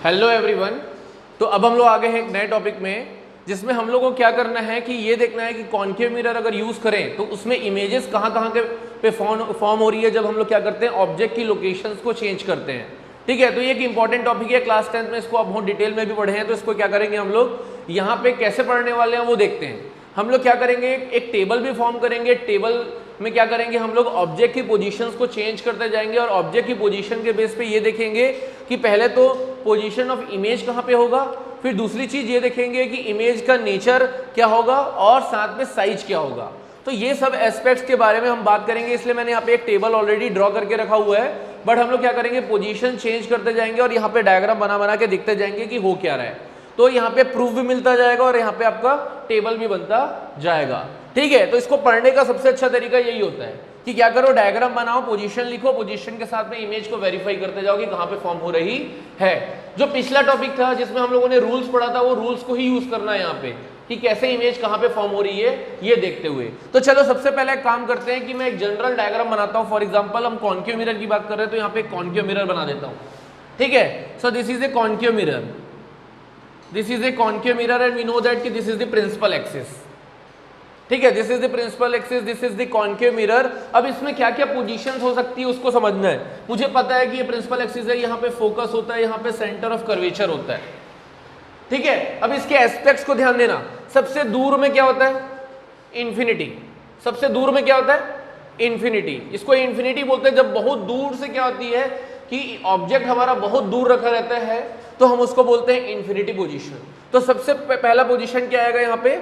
Hello everyone. तो अब हम लोग आगे हैं एक नए टॉपिक में, जिसमें हम लोग को क्या करना है कि ये देखना है कि कॉन्केव मिरर अगर यूज करें तो उसमें इमेजेस कहाँ के पे फॉर्म हो रही है जब हम लोग क्या करते हैं ऑब्जेक्ट की लोकेशंस को चेंज करते हैं। ठीक है, तो ये एक इंपॉर्टेंट टॉपिक है, क्लास 10th में इसको अब बहुत डिटेल में भी पढ़े हैं, तो इसको क्या करेंगे हम लोग यहाँ पे कैसे पढ़ने वाले हैं वो देखते हैं। हम लोग क्या करेंगे, एक टेबल भी फॉर्म करेंगे। टेबल में क्या करेंगे हम लोग ऑब्जेक्ट की पोजीशंस को चेंज करते जाएंगे और ऑब्जेक्ट की पोजीशन के बेस पे ये देखेंगे कि पहले तो पोजीशन ऑफ इमेज कहाँ पे होगा, फिर दूसरी चीज ये देखेंगे कि इमेज का नेचर क्या होगा और साथ में साइज क्या होगा। तो ये सब एस्पेक्ट्स के बारे में हम बात करेंगे, इसलिए मैंने यहाँ पे एक टेबल ऑलरेडी ड्रॉ करके रखा हुआ है। बट हम लोग क्या करेंगे, पोजीशन चेंज करते जाएंगे और यहाँ पे डायग्राम बना के दिखते जाएंगे कि हो क्या रहा है। तो यहाँ पे प्रूफ भी मिलता जाएगा और यहाँ पे आपका टेबल भी बनता जाएगा। ठीक है, तो इसको पढ़ने का सबसे अच्छा तरीका यही होता है कि क्या करो, डायग्राम बनाओ, पोजीशन लिखो, पोजीशन के साथ में इमेज को वेरीफाई करते जाओ कि कहाँ पे फॉर्म हो रही है। जो पिछला टॉपिक था जिसमें हम लोगों ने रूल्स पढ़ा था, वो रूल्स को ही यूज करना है यहाँ पे कि कैसे इमेज कहाँ पे फॉर्म हो रही है ये देखते हुए। तो चलो सबसे पहले एक काम करते हैं कि मैं एक जनरल डायग्राम बनाता हूँ। फॉर एग्जाम्पल हम कॉन्केव मिरर की बात कर रहे हैं तो यहाँ पे कॉन्केव मिरर बना देता हूँ। ठीक है, so this is a concave mirror, this is a concave mirror and we know that कि this is the principal axis. ठीक है, this is the principal axis, this is the concave mirror. अब इसमें क्या क्या पोजीशंस हो सकती है उसको समझना है। मुझे पता है कि ये प्रिंसिपल एक्सिस है, यहाँ पे फोकस होता है, यहाँ पे सेंटर ऑफ कर्वेचर होता है। ठीक है, अब इसके एस्पेक्ट्स को ध्यान देना। सबसे दूर में क्या होता है, इन्फिनिटी। सबसे दूर में क्या होता है, इन्फिनिटी। इसको इन्फिनिटी बोलते हैं जब बहुत दूर से क्या होती है कि ऑब्जेक्ट हमारा बहुत दूर रखा रहता है तो हम उसको बोलते हैं इन्फिनिटी पोजीशन। तो सबसे पहला पोजीशन क्या आएगा यहाँ पे,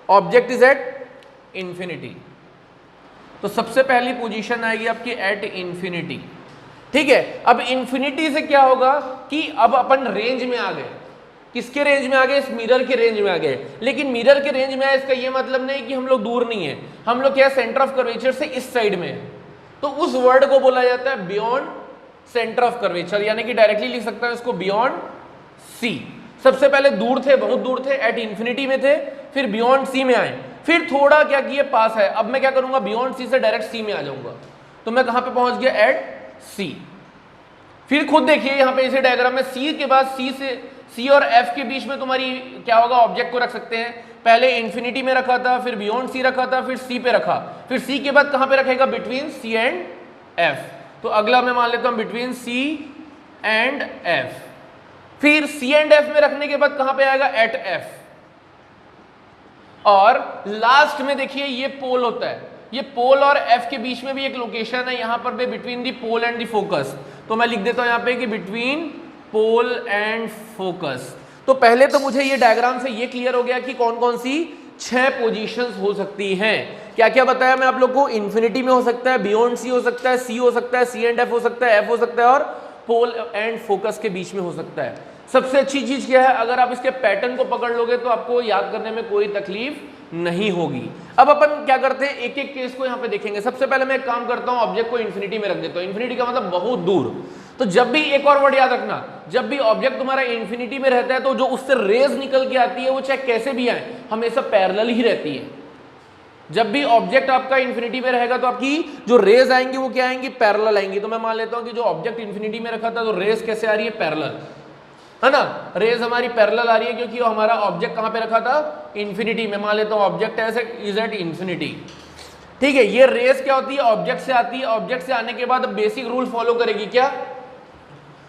ऑब्जेक्ट इज एट इन्फिनिटी। तो सबसे पहली पोजीशन आएगी आपकी एट इन्फिनिटी। ठीक है, अब इन्फिनिटी से क्या होगा कि अब अपन रेंज में आ गए। किसके रेंज में आ गए, इस मिरर के रेंज में आ गए। लेकिन मिरर के रेंज में आए इसका ये मतलब नहीं कि हम लोग दूर नहीं है, हम लोग क्या सेंटर ऑफ कर्वेचर से इस साइड में है। तो उस वर्ड को बोला जाता है बियॉन्ड सेंटर ऑफ कर्वेचर, यानी कि डायरेक्टली लिख सकता है इसको बियॉन्ड सी। सबसे पहले दूर थे, बहुत दूर थे, एट इन्फिनिटी में थे, फिर बियॉन्ड सी में आए, फिर थोड़ा क्या किए पास है। अब मैं क्या करूंगा, बियॉन्ड सी से डायरेक्ट सी में आ जाऊंगा। तो मैं कहां पे पहुंच गया, एट सी। फिर खुद देखिए यहाँ पे इसे डायग्राम में सी के बाद सी और एफ के बीच में तुम्हारी क्या होगा, ऑब्जेक्ट को रख सकते हैं। पहले इन्फिनिटी में रखा था, फिर बियॉन्ड सी रखा था, फिर सी पे रखा, फिर सी के बाद कहां पे रखेगा, बिटवीन सी एंड एफ। तो अगला मैं मान लेता हूं बिटवीन सी एंड एफ। फिर सी एंड एफ में रखने के बाद कहां पे आएगा, एट एफ। और लास्ट में देखिए ये पोल होता है, ये पोल और एफ के बीच में भी एक लोकेशन है, यहां पर भी between the pole and the focus. तो मैं लिख देता हूं यहां पे कि बिटवीन पोल एंड फोकस। तो पहले तो मुझे ये डायग्राम से ये क्लियर हो गया कि कौन कौन सी 6 पोजीशंस हो सकती हैं। क्या क्या बताया मैं आप लोग को, इन्फिनिटी में हो सकता है, बियॉन्ड सी हो सकता है, सी हो सकता है, सी एंड एफ हो सकता है, एफ हो सकता है, और पोल एंड फोकस के बीच में हो सकता है। सबसे अच्छी चीज क्या है, अगर आप इसके पैटर्न को पकड़ लोगे तो आपको याद करने में कोई तकलीफ नहीं होगी। अब अपन क्या करते हैं, एक एक केस को यहाँ पे देखेंगे। सबसे पहले मैं एक काम करता हूँ, ऑब्जेक्ट को इन्फिनिटी में रख देता हूँ। इन्फिनिटी का मतलब बहुत दूर। तो जब भी एक और वर्ड याद रखना, जब भी ऑब्जेक्ट तुम्हारा इन्फिनिटी में रहता है तो जो उससे रेज निकल के आती है वो चाहे कैसे भी आए हमेशा पैरेलल ही रहती है। जब भी ऑब्जेक्ट आपका इन्फिनिटी में रहेगा तो आपकी जो रेज आएंगी वो क्या आएंगी, पैरेलल आएंगी। तो मैं मान लेता हूं कि जो ऑब्जेक्ट इन्फिनिटी में रखा था तो रेज कैसे आ रही है, पैरेलल, है ना। रेज हमारी पैरेलल आ रही है क्योंकि हमारा ऑब्जेक्ट कहां पे रखा था, इन्फिनिटी में। मान लेता हूं ऑब्जेक्ट इज एट इन्फिनिटी। ठीक है, ये रेज क्या होती है, ऑब्जेक्ट से आती है। ऑब्जेक्ट से आने के बाद बेसिक रूल फॉलो करेगी क्या,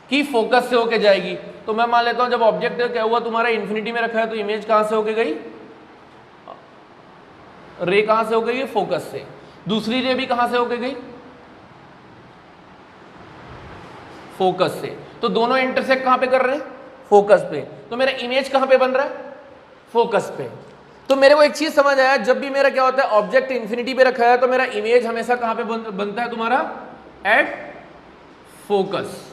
कि फोकस से होके जाएगी। तो मैं मान लेता हूं जब ऑब्जेक्ट क्या हुआ तुम्हारा इन्फिनिटी में रखा है तो इमेज कहां से होके गई, रे कहां से हो गई, फोकस से। दूसरी रे भी कहां से होके गई, फोकस से। तो दोनों इंटरसेक्ट कहां पे कर रहे हैं, फोकस पे। तो मेरा इमेज कहां पे बन रहा है, फोकस पे। तो मेरे को एक चीज समझ आया, जब भी मेरा क्या होता है ऑब्जेक्ट इन्फिनिटी पे रखा है तो मेरा इमेज हमेशा कहां पे बनता है तुम्हारा, एट फोकस।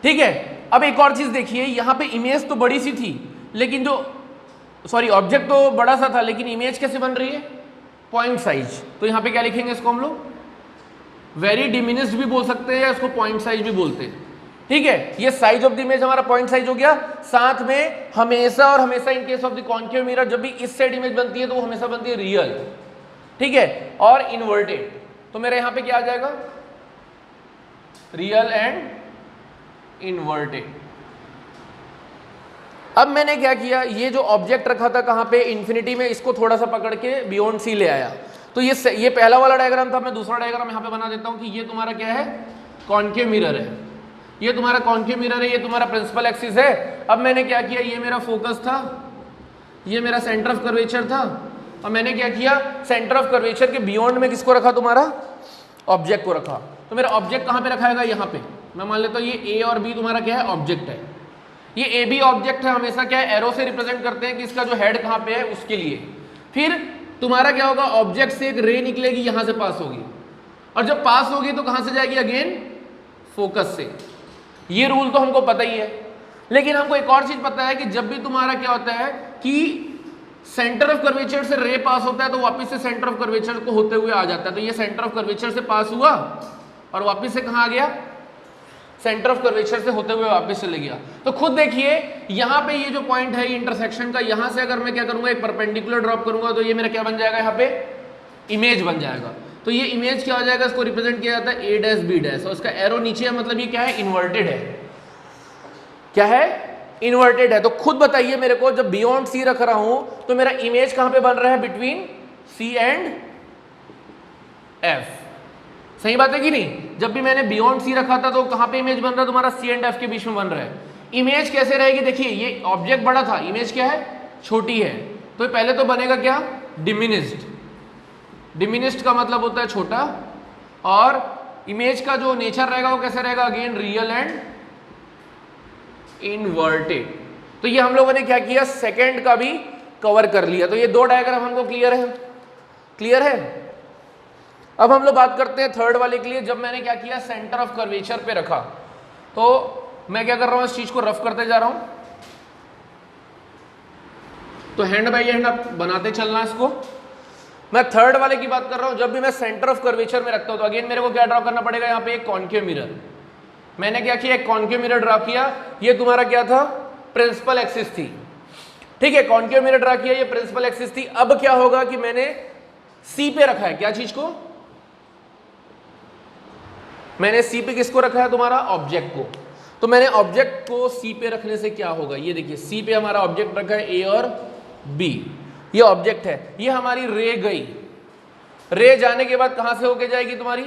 ठीक है, अब एक और चीज देखिए, यहां पे इमेज तो बड़ी सी थी लेकिन जो ऑब्जेक्ट तो बड़ा सा था लेकिन इमेज कैसे बन रही है, पॉइंट साइज। तो यहां पे क्या लिखेंगे, इसको हम लोग वेरी डिमिनिश्ड भी बोल सकते हैं या इसको पॉइंट साइज भी बोलते हैं। ठीक है, ये साइज ऑफ द इमेज हमारा पॉइंट साइज हो गया। साथ में हमेशा और हमेशा in case of the concave mirror जब भी इस साइड इमेज बनती है तो वो हमेशा बनती है रियल। ठीक है, और इन्वर्टेड। तो मेरे यहां पे क्या आ जाएगा, रियल एंड इन्वर्टेड। अब मैंने क्या किया, ये जो ऑब्जेक्ट रखा था कहाँ पे, इन्फिनिटी में, इसको थोड़ा सा पकड़ के बियॉन्ड सी ले आया। तो ये पहला वाला डायग्राम था, मैं दूसरा डायग्राम यहाँ पे बना देता हूँ कि ये तुम्हारा क्या है, कॉन्केव मिरर है, ये तुम्हारा कॉन्केव मिरर है, ये तुम्हारा प्रिंसिपल एक्सिस है। अब मैंने क्या किया, ये मेरा फोकस था, ये मेरा सेंटर ऑफ कर्वेचर था, और मैंने क्या किया, सेंटर ऑफ कर्वेचर के बियॉन्ड में किसको रखा, तुम्हारा ऑब्जेक्ट को रखा। तो मेरा ऑब्जेक्ट कहाँ पे रखाएगा, यहाँ पे। मैं मान लेता हूँ ये ए और बी तुम्हारा क्या है, ऑब्जेक्ट है। ये ए बी ऑब्जेक्ट है, हमेशा क्या है, एरो से रिप्रेजेंट करते हैं कि इसका जो हेड कहाँ पे है उसके लिए। फिर तुम्हारा क्या होगा, ऑब्जेक्ट से एक रे निकलेगी, यहां से पास होगी, और जब पास होगी तो कहां से जाएगी, अगेन फोकस से। ये रूल तो हमको पता ही है, लेकिन हमको एक और चीज पता है कि जब भी तुम्हारा क्या होता है कि सेंटर ऑफ कर्वेचर से रे पास होता है तो वापस से सेंटर ऑफ कर्वेचर को होते हुए आ जाता है। तो ये सेंटर ऑफ कर्वेचर से पास हुआ और वापस से कहां आ गया, सेंटर ऑफ कर्वेचर से होते हुए वापस चले गया। तो खुद देखिए यहाँ पे ये जो पॉइंट है इंटरसेक्शन का, यहाँ से अगर मैं क्या करूंगा, एक परपेंडिकुलर ड्रॉप करूंगा तो ये मेरा क्या बन जाएगा, यहाँ पे इमेज बन जाएगा। तो ये इमेज क्या हो जाएगा, इसको रिप्रेजेंट किया जाता है ए डैश बी डैश, और इसका एरो नीचे है, मतलब ये क्या है, इन्वर्टेड है। क्या है, इन्वर्टेड है। तो खुद बताइए मेरे को, जब बियॉन्ड सी रख रहा हूं तो मेरा इमेज कहां पे बन रहा है, बिटवीन सी एंड एफ। सही बात है कि नहीं, जब भी मैंने बियॉन्ड सी रखा था तो कहां पे इमेज बन रहा है, तुम्हारा सी एंड एफ के बीच में बन रहा है। इमेज कैसे रहेगी, देखिए ये ऑब्जेक्ट बड़ा था, इमेज क्या है, छोटी है। तो पहले तो बनेगा क्या, डिमिनिस्ड। डिमिनिस्ड का मतलब होता है छोटा, और इमेज का जो नेचर रहेगा वो कैसे रहेगा, अगेन रियल एंड इनवर्टेड। तो ये हम लोगों ने क्या किया, सेकंड का भी कवर कर लिया। तो ये दो डायग्राम हमको क्लियर है, क्लियर है। अब हम लोग बात करते हैं थर्ड वाले के लिए। जब मैंने क्या किया, सेंटर ऑफ कर्वेचर पे रखा, तो मैं क्या कर रहा हूं, इस चीज को रफ करते जा रहा हूं। तो हैंड बाई हैंड आप बनाते चलना इसको। मैं थर्ड वाले की बात कर रहा हूं। जब भी मैं सेंटर ऑफ कर्वेचर में रखता हूं तो अगेन मेरे को क्या ड्रॉ करना पड़ेगा, यहाँ पे एक कॉन्केव मिरर। मैंने क्या किया, एक कॉन्केव मिरर ड्रॉ किया। ये तुम्हारा क्या था, प्रिंसिपल एक्सिस थी, ठीक है। कॉन्केव मिरर ड्रॉ किया, ये प्रिंसिपल एक्सिस थी। अब क्या होगा कि मैंने सी पे रखा है, क्या चीज को, मैंने सी पे किसको रखा है, तुम्हारा ऑब्जेक्ट को। तो मैंने ऑब्जेक्ट को सी पे रखने से क्या होगा, ये देखिए सी पे हमारा ऑब्जेक्ट रखा है ए और बी, ये ऑब्जेक्ट है। ये हमारी रे गई, रे जाने के बाद कहां से होके जाएगी तुम्हारी,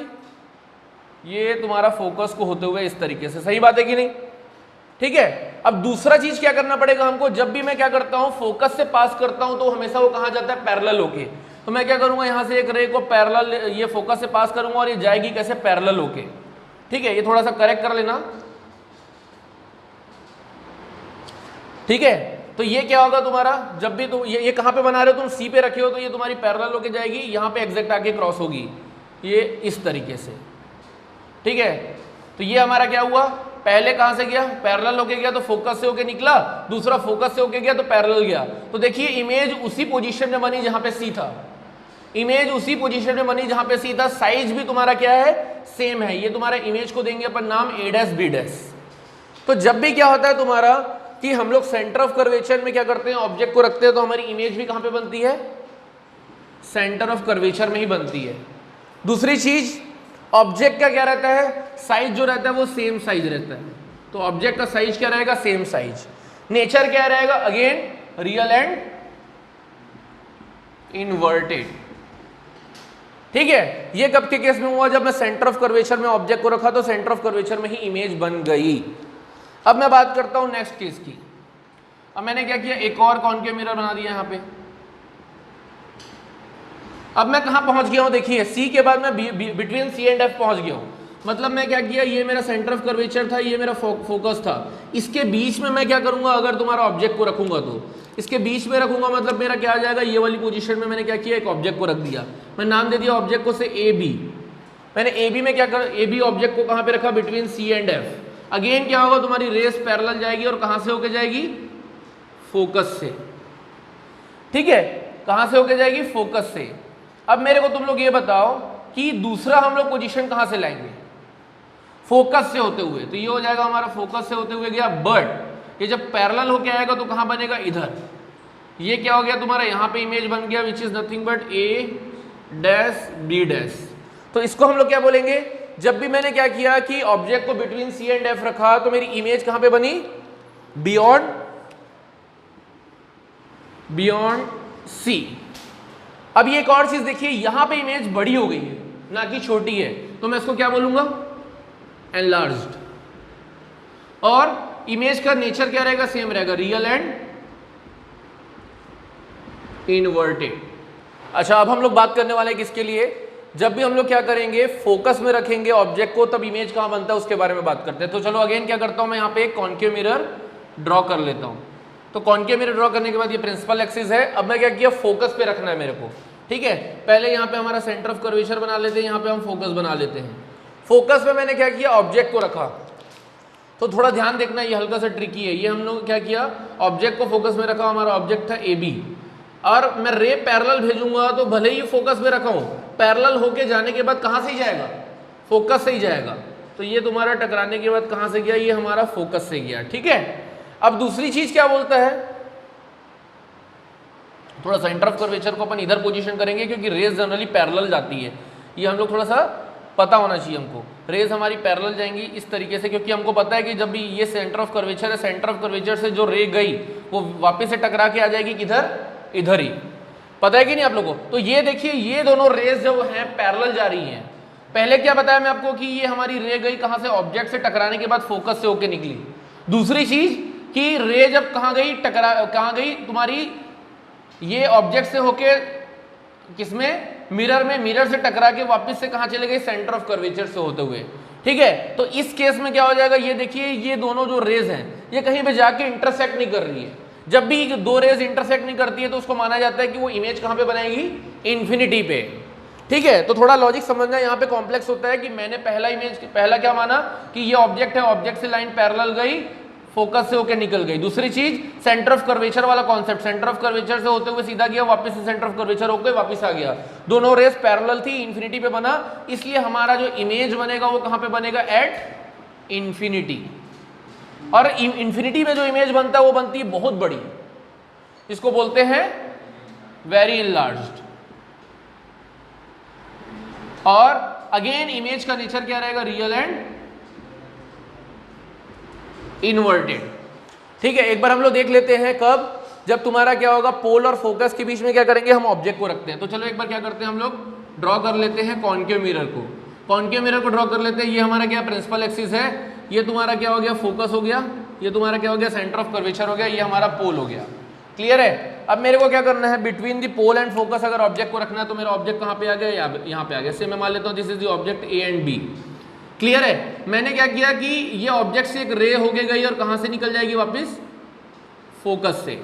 ये तुम्हारा फोकस को होते हुए इस तरीके से। सही बात है कि नहीं, ठीक है। अब दूसरा चीज क्या करना पड़ेगा हमको, जब भी मैं क्या करता हूं, फोकस से पास करता हूं तो हमेशा वो कहां जाता है, पैरेलल होके। तो मैं क्या करूंगा, यहां से एक रे को पैरेलल, ये फोकस से पास करूंगा और ये जाएगी कैसे, पैरेलल होके, ठीक है। ये थोड़ा सा करेक्ट कर लेना, ठीक है। तो ये क्या होगा तुम्हारा, जब भी तुम ये कहां पे बना रहे हो, तुम सी पे रखे हो तो ये तुम्हारी पैरेलल होके जाएगी, यहां पे एग्जैक्ट आके क्रॉस होगी, ये इस तरीके से, ठीक है। तो ये हमारा क्या हुआ, पहले कहां से गया, पैरेलल होके गया तो फोकस से होके निकला, दूसरा फोकस से होके गया तो पैरेलल गया। तो देखिए इमेज उसी पोजीशन में बनी जहां पे सी था, इमेज उसी पोजीशन में बनी जहां पे सी था। साइज भी तुम्हारा क्या है, सेम है। ये तुम्हारा इमेज को देंगे अपन नाम ए डैश बी डैश। तो जब भी क्या होता है तुम्हारा कि हम लोग सेंटर ऑफ कर्वेचर में क्या करते हैं, ऑब्जेक्ट को रखते हैं, तो हमारी इमेज भी कहां पे बनती है, सेंटर ऑफ कर्वेचर में ही बनती है। दूसरी चीज, ऑब्जेक्ट का क्या रहता है, साइज जो रहता है वो सेम साइज रहता है। तो ऑब्जेक्ट का साइज क्या रहेगा, सेम साइज। नेचर क्या रहेगा, अगेन रियल एंड इनवर्टेड, ठीक है। ये कब के केस में हुआ, जब मैं सेंटर ऑफ कर्वेचर में ऑब्जेक्ट को रखा तो सेंटर ऑफ कर्वेचर में ही इमेज बन गई। अब मैं बात करता हूं नेक्स्ट केस की। अब मैंने क्या किया, एक और कॉन्केव मिरर बना दिया यहां पे। अब मैं कहां पहुंच गया हूं, देखिए सी के बाद मैं बिटवीन सी एंड एफ पहुंच गया हूं। मतलब मैं क्या किया, ये मेरा सेंटर ऑफ कर्वेचर था, ये मेरा फोकस था। इसके बीच में मैं क्या करूंगा, अगर तुम्हारा ऑब्जेक्ट को रखूंगा तो इसके बीच में रखूंगा, मतलब मेरा क्या आ जाएगा, ये वाली पोजीशन में मैंने क्या किया, एक ऑब्जेक्ट को रख दिया। मैं नाम दे दिया ऑब्जेक्ट को से ए बी। मैंने ए बी में क्या कर, ए बी ऑब्जेक्ट को कहां पे रखा, between C and F. Again क्या होगा, तुम्हारी रेस पैरेलल जाएगी और कहां से होके जाएगी, फोकस से, ठीक है। कहां से होके जाएगी, फोकस से। अब मेरे को तुम लोग ये बताओ कि दूसरा हम लोग पोजीशन कहां से लाएंगे, फोकस से होते हुए। तो ये हो जाएगा हमारा फोकस से होते हुए गया, बट ये जब पैरेलल होके आएगा तो कहां बनेगा, इधर। ये क्या हो गया तुम्हारा, यहां पे इमेज बन गया, which is nothing but A dash B dash. तो इसको हम लोग क्या बोलेंगे, जब भी मैंने क्या किया कि ऑब्जेक्ट को बिटवीन सी एंड एफ रखा तो मेरी इमेज कहां पे बनी, बियॉन्ड बियॉन्ड सी। अब ये एक और चीज देखिए, यहां पे इमेज बड़ी हो गई है ना कि छोटी है, तो मैं इसको क्या बोलूंगा, एनलार्ज्ड। और इमेज का नेचर क्या रहेगा, सेम रहेगा, रियल एंड इनवर्टेड। अच्छा, अब हम लोग बात करने वाले हैं किसके लिए, जब भी हम लोग क्या करेंगे, फोकस में रखेंगे ऑब्जेक्ट को, तब इमेज कहां बनता है उसके बारे में बात करते हैं। तो चलो अगेन क्या करता हूं मैं, यहां पे एक कॉन्केव मिरर ड्रॉ कर लेता हूं। तो कॉन्केव मिरर ड्रॉ करने के बाद ये प्रिंसिपल एक्सिस है। अब मैं क्या किया, फोकस पे रखना है मेरे को, ठीक है। पहले यहाँ पे हमारा सेंटर ऑफ कर्वेचर बना लेते हैं, यहाँ पे हम फोकस बना लेते हैं। फोकस पे मैंने क्या किया, ऑब्जेक्ट को रखा। तो थोड़ा ध्यान देखना, ये हल्का सा ट्रिकी है। ये हम लोग क्या किया, ऑब्जेक्ट को फोकस में रखा, हमारा ऑब्जेक्ट था ए बी, और मैं रे पैरेलल भेजूंगा तो भले ही फोकस में रखा हूं, पैरेलल होके जाने के बाद कहां से ही जाएगा, फोकस से ही जाएगा। तो ये तुम्हारा टकराने के बाद कहां से गया, ये हमारा फोकस से गया, ठीक है। अब दूसरी चीज क्या बोलता है, थोड़ा सेंटर ऑफ कर्वेचर को अपन इधर पोजीशन करेंगे क्योंकि रेज जनरली पैरेलल जाती है, ये हम लोग थोड़ा सा पता होना चाहिए हमको। रेज हमारी पैरेलल जाएंगी इस तरीके से, क्योंकि हमको पता है कि जब भी ये सेंटर ऑफ कर्वेचर है, सेंटर ऑफ कर्वेचर से जो रे गई वो वापस से टकरा के आ जाएगी किधर, इधर ही। पता है कि नहीं आप लोगों को। तो ये देखिए, ये दोनों रेज जो हैं पैरेलल जा रही हैं। पहले क्या बताया मैं आपको कि ये हमारी रे गई कहां से, ऑब्जेक्ट से टकराने के बाद फोकस से होके निकली। दूसरी चीज कि रे जब कहां गई, कहां गई तुम्हारी, ये ऑब्जेक्ट से होके किसमें, मिरर में, मिरर से टकरा के वापस से कहां चले गए, सेंटर ऑफ कर्वेचर से होते हुए, ठीक है। तो इस केस में क्या हो जाएगा, ये देखिए, ये दोनों जो रेज हैं ये कहीं पे जाके इंटरसेक्ट नहीं कर रही है। जब भी दो रेज इंटरसेक्ट नहीं करती है तो उसको माना जाता है कि वो इमेज कहां पे बनाएगी, इन्फिनिटी पे, ठीक है। तो थोड़ा लॉजिक समझना यहाँ पे कॉम्प्लेक्स होता है कि मैंने पहला क्या माना कि ये ऑब्जेक्ट है, ऑब्जेक्ट से लाइन पैरेलल गई, फोकस से होकर निकल गई। दूसरी चीज सेंटर ऑफ कर्वेचर वाला कॉन्सेप्ट, सेंटर ऑफ कर्वेचर से होते हुए सीधा गया, वापस से सेंटर ऑफ कर्वेचर होकर वापस आ गया। दोनों रेस पैरेलल थी, इन्फिनिटी पे बना, इसलिए हमारा जो इमेज बनेगा वो कहां पे बनेगा, एट इन्फिनिटी। और इन्फिनिटी में जो इमेज बनता है वो बनती है बहुत बड़ी, इसको बोलते हैं वेरी इनलार्ज्ड। और अगेन इमेज का नेचर क्या रहेगा, रियल एंड इनवर्टेड, ठीक है। एक बार हम लोग देख लेते हैं कब, जब तुम्हारा क्या होगा, पोल और फोकस के बीच में क्या करेंगे, हम ऑब्जेक्ट को रखते हैं। तो चलो एक बार क्या करते हैं, हम लोग ड्रॉ कर लेते हैं कॉन्केव मिरर को। कॉन्केव मिरर को ड्रॉ कर लेते हैं। ये हमारा क्या प्रिंसिपल एक्सिस है, ये तुम्हारा क्या हो गया, फोकस हो गया, ये तुम्हारा क्या हो गया, सेंटर ऑफ कर्वेचर हो गया, ये हमारा पोल हो गया, क्लियर है। अब मेरे को क्या करना है, between the pole and focus अगर ऑब्जेक्ट को रखना है तो मेरा ऑब्जेक्ट कहां पे आ गया, यहाँ पे आ गया। इससे मैं मान लेता हूँ this is the object A and B, clear है। मैंने क्या किया कि ये ऑब्जेक्ट से एक रे होके गई और कहां से निकल जाएगी वापस, फोकस से।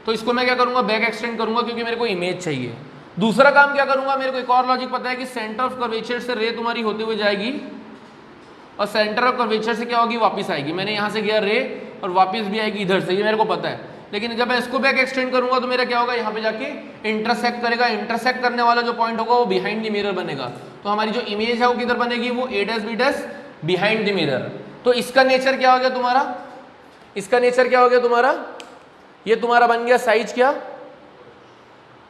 तो इसको मैं क्या करूंगा, बैक एक्सटेंड करूंगा क्योंकि मेरे को इमेज चाहिए। दूसरा काम क्या करूंगा, मेरे को एक और लॉजिक पता है कि सेंटर ऑफ कर्वेचर से रे तुम्हारी होते हुए जाएगी और सेंटर ऑफ कर्वेचर से क्या होगी, वापस आएगी। मैंने यहां से गया रे और वापस भी आएगी इधर से, ये मेरे को पता है। लेकिन जब मैं इसको बैक एक्सटेंड करूंगा तो मेरा क्या होगा, यहाँ पे जाके इंटरसेक्ट करेगा। इंटरसेक्ट करने वाला जो पॉइंट होगा वो बिहाइंड द मिरर बनेगा। तो हमारी जो इमेज है वो किधर बनेगी, वो A dash B dash behind the mirror. तो इसका नेचर क्या हो गया तुम्हारा, इसका नेचर क्या हो गया तुम्हारा, ये तुम्हारा बन गया साइज क्या,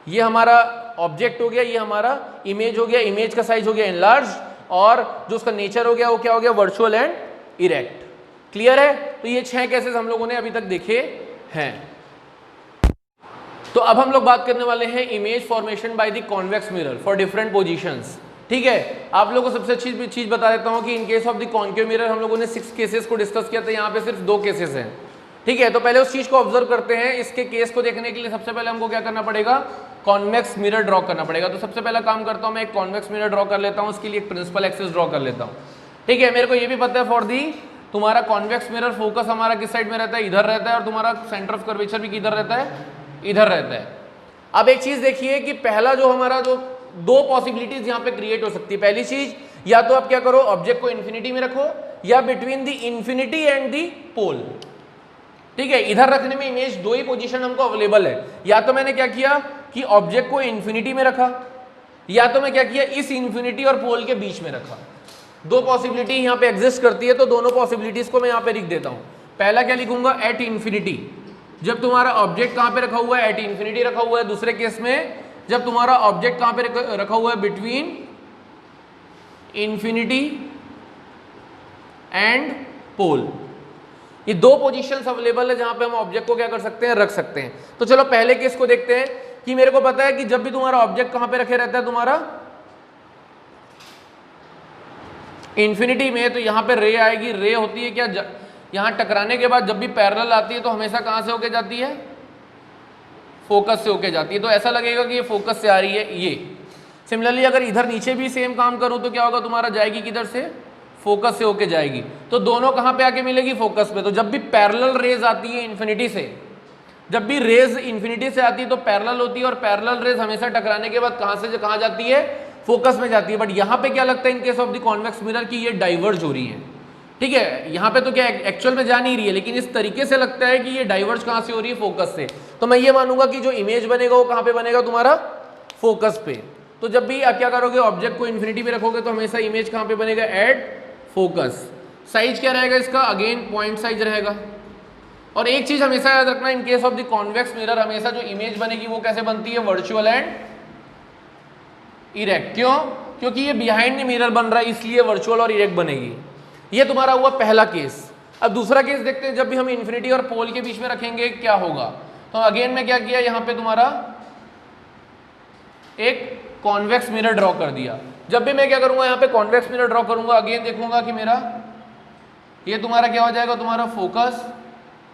ये हमारा ऑब्जेक्ट हो गया, ये हमारा इमेज हो गया, इमेज का साइज हो गया एनलार्ज, और जो उसका नेचर हो गया वो क्या हो गया, वर्चुअल एंड इरेक्ट, क्लियर है। तो ये 6 केसेस हम लोगों ने अभी तक देखे हैं। तो अब हम लोग बात करने वाले हैं image formation by the convex mirror for different positions, ठीक है। आप लोगों को सबसे अच्छी चीज बता देता हूं कि in case of the concave mirror हम लोगों ने 6 केसेस को डिस्कस किया था, यहाँ पे सिर्फ 2 केसेस हैं, ठीक है। तो पहले उस चीज को ऑब्जर्व करते हैं। इसके केस को देखने के लिए सबसे पहले हमको क्या करना पड़ेगा, कॉन्वेक्स मिरर ड्रॉ करना पड़ेगा। तो सबसे पहला काम करता हूं मैं, एक कॉन्वेक्स मिरर ड्रॉ कर लेता हूं, उसके लिए एक प्रिंसिपल एक्सिस ड्रॉ कर लेता हूं, ठीक है। मेरे को ये भी पता है फॉर दी तुम्हारा कॉन्वेक्स मिरर फोकस हमारा किस साइड में रहता है, इधर रहता है, और तुम्हारा सेंटर ऑफ कर्वेचर भी किधर रहता है, इधर रहता है। अब एक चीज देखिए कि पहला जो हमारा जो 2 पॉसिबिलिटीज यहाँ पे क्रिएट हो सकती है। पहली चीज, या तो आप क्या करो, ऑब्जेक्ट को इन्फिनिटी में रखो, या between the infinity and the pole, ठीक है। इधर रखने में इमेज 2 ही पोजीशन हमको अवेलेबल है। या तो मैंने क्या किया कि ऑब्जेक्ट को इन्फिनिटी में रखा, या तो मैं क्या किया, इस इन्फिनिटी और पोल के बीच में रखा। 2 पॉसिबिलिटी यहाँ पे एग्जिस्ट करती है, तो दोनों पॉसिबिलिटीज को मैं यहाँ पे लिख देता हूँ। पहला क्या लिखूंगा, एट इन्फिनिटी, जब तुम्हारा ऑब्जेक्ट कहां पे रखा हुआ है, एट इन्फिनिटी रखा हुआ है। दूसरे केस में जब तुम्हारा ऑब्जेक्ट कहां पे रखा हुआ है, बिटवीन इन्फिनिटी एंड पोल। ये दो पोजीशंस अवेलेबल है जहां पे हम ऑब्जेक्ट को क्या कर सकते हैं, रख सकते हैं। तो चलो पहले केस को देखते हैं कि मेरे को पता है कि जब भी तुम्हारा ऑब्जेक्ट कहां पे रखे रहता है तुम्हारा इंफिनिटी में, तो यहां पे रे आएगी। रे होती है क्या, यहां टकराने के बाद जब भी पैरेलल आती है तो हमेशा कहां से होके जाती है, फोकस से होके जाती है। तो ऐसा लगेगा कि ये फोकस से आ रही है। ये सिमिलरली अगर इधर नीचे भी सेम काम करूं तो क्या होगा, तुम्हारा जाएगी किधर से, फोकस से होके जाएगी। तो दोनों कहां पे आके मिलेगी, फोकस पे। तो जब भी पैरेलल रेज आती है इन्फिनिटी से, जब भी रेज इन्फिनिटी से आती है तो पैरेलल होती है, और पैरेलल रेज हमेशा टकराने के बाद कहां से कहां जाती है, फोकस में जाती है। बट यहां पे क्या लगता है in case of the convex mirror की ये डाइवर्ज हो रही है। ठीक है, यहां पे तो क्या एक्चुअल में जा नहीं रही है, लेकिन इस तरीके से लगता है कि ये डाइवर्ज कहां से हो रही है, फोकस से। तो मैं ये मानूंगा कि जो इमेज बनेगा वो कहां पे बनेगा, तुम्हारा फोकस पे। तो जब भी आप क्या करोगे, ऑब्जेक्ट को इन्फिनिटी पे रखोगे तो हमेशा इमेज कहां पे बनेगा, एट फोकस। साइज क्या रहेगा इसका, अगेन पॉइंट साइज रहेगा। और एक चीज हमेशा याद रखना, in case of the convex mirror हमेशा जो इमेज बनेगी वो कैसे बनती है, वर्चुअल एंड इरेक्ट। क्यों, क्योंकि ये बिहाइंड द मिरर बन रहा है, इसलिए वर्चुअल और इरेक्ट बनेगी। ये तुम्हारा हुआ पहला केस। अब दूसरा केस देखते हैं, जब भी हम इन्फिनिटी और पोल के बीच में रखेंगे क्या होगा। तो अगेन मैं क्या किया, यहां पे तुम्हारा एक कॉन्वेक्स मिरर ड्रॉ कर दिया। जब भी मैं क्या करूंगा, यहां पे कॉन्वेक्स मिरर ड्रॉ करूंगा, अगेन देखूंगा कि मेरा ये तुम्हारा क्या हो जाएगा, तुम्हारा फोकस,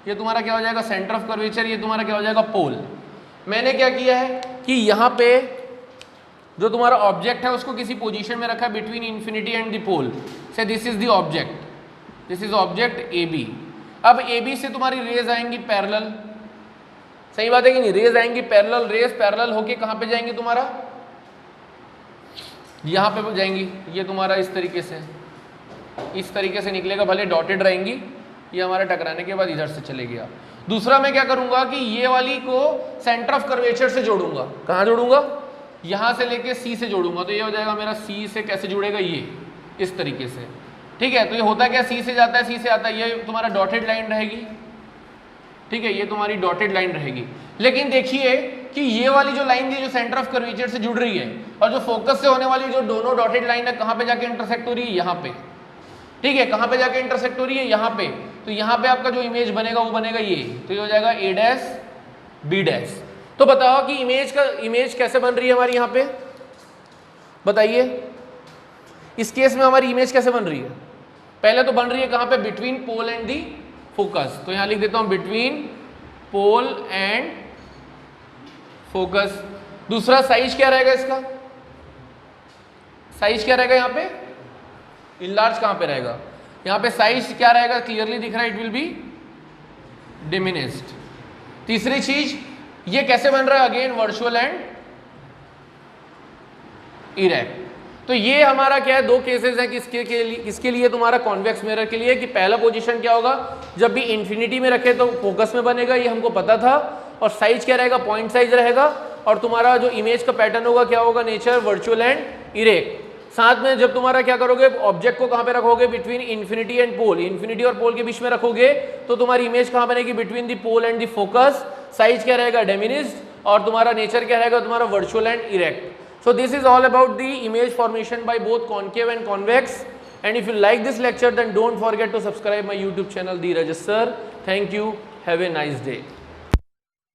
ये तुम्हारा क्या हो जाएगा, सेंटर ऑफ कर्वेचर, ये तुम्हारा क्या हो जाएगा, पोल। मैंने क्या किया है कि यहां पे जो तुम्हारा ऑब्जेक्ट है उसको किसी पोजीशन में रखा है between infinity and the pole. से this is the object, this is object A B. अब ए बी से तुम्हारी रेज आएंगी पैरेलल, सही बात है कि नहीं, रेज आएंगी पैरेलल। रेज पैरेलल होके कहां पे जाएंगी, तुम्हारा यहां पे जाएंगी। ये तुम्हारा इस तरीके से निकलेगा, भले डॉटेड रहेंगी, ये हमारा टकराने के बाद इधर से चले गया। दूसरा मैं क्या करूंगा कि ये वाली को सेंटर ऑफ कर्वेचर से जोड़ूंगा। कहां जोड़ूंगा, यहां से लेके सी से जोड़ूंगा। तो ये हो जाएगा मेरा सी से कैसे जुड़ेगा, ये इस तरीके से। ठीक है, तो ये होता क्या, सी से जाता है, सी से आता है, ये तुम्हारा डॉटेड लाइन रहेगी। ठीक है, ये तुम्हारी डॉटेड लाइन रहेगी। लेकिन देखिए कि ये वाली जो लाइन थी जो सेंटर ऑफ कर्वेचर से जुड़ रही है, और जो फोकस से होने वाली जो दोनों डॉटेड लाइन है कहां पे जाके इंटरसेक्ट हो रही है, यहां पे। ठीक है, कहां पे जाके इंटरसेक्ट हो रही है, यहां पे। तो यहां पे आपका जो इमेज बनेगा वो बनेगा ये। तो ये हो जाएगा ए डैश बी डैश। तो बताओ कि इमेज कैसे बन रही है हमारी, यहां पे बताइए। इस केस में हमारी इमेज कैसे बन रही है, पहले तो बन रही है कहां पे, between pole and the focus. तो यहां लिख देता हूं बिटवीन पोल एंड फोकस। दूसरा साइज क्या रहेगा इसका, साइज क्या रहेगा, यहां पे इनलार्ज कहां पे रहेगा, यहां पे साइज क्या रहेगा, क्लियरली दिख रहा है, इट विल बी डिमिनिश्ड। तीसरी चीज, ये कैसे बन रहा है, अगेन वर्चुअल एंड इरेक्ट। तो ये हमारा क्या है, दो केसेस हैं किसके लिए तुम्हारा कॉन्वेक्स मिरर के लिए, कि पहला पोजीशन क्या होगा, जब भी इन्फिनिटी में रखे तो फोकस में बनेगा, ये हमको पता था। और साइज क्या रहेगा, पॉइंट साइज रहेगा। और तुम्हारा जो इमेज का पैटर्न होगा क्या होगा, नेचर, वर्चुअल एंड इरेक्ट। साथ में जब तुम्हारा क्या करोगे, ऑब्जेक्ट को कहां पे रखोगे, between infinity and pole, infinity और पोल के बीच में रखोगे, तो तुम्हारी इमेज कहां बनेगी, between the pole and the focus. Size क्या रहेगा, डिमिनिश्ड, और तुम्हारा नेचर क्या रहेगा, तुम्हारा virtual and erect. So this is all about the image formation by both concave and convex. And if you like this lecture, then don't forget to subscribe my YouTube channel, Dheeraj Sir. Thank you. Have a nice day.